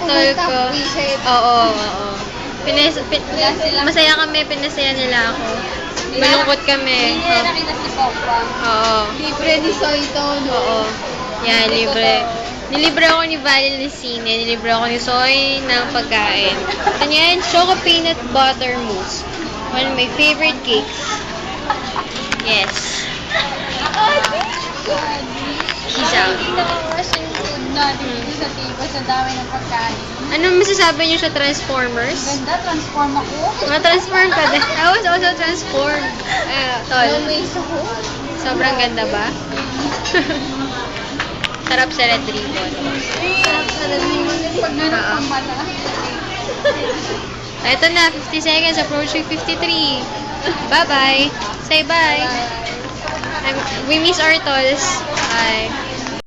mga tol ko. Oo, oo. Masaya kami, pinasaya nila ako. Malungkot kami. Hindi na nakita si Papa. Oo. Libre ni Soito, no? Oo. Yan, libre. Nilibre ako ni Valen Lucine. Nilibre ako ni Soy ng pagkain. Ito yan, Choco Peanut Butter Mousse. One of my favorite cakes. Yes. Peace out. Hindi nakawash yung food natin dito sa table sa dami ng pagkain. Ano masasabi niyo sa Transformers? Ganda, transform ako. Ma-transform ka din. I was also transformed. Tol. Always ako. Sobrang ganda ba? Sarap sa Red Ribbon. Sarap sa lamig. Pag nalang pang mata. Ito na, 50 seconds, approaching 53. Bye-bye. Say bye. We miss our tolls. Bye.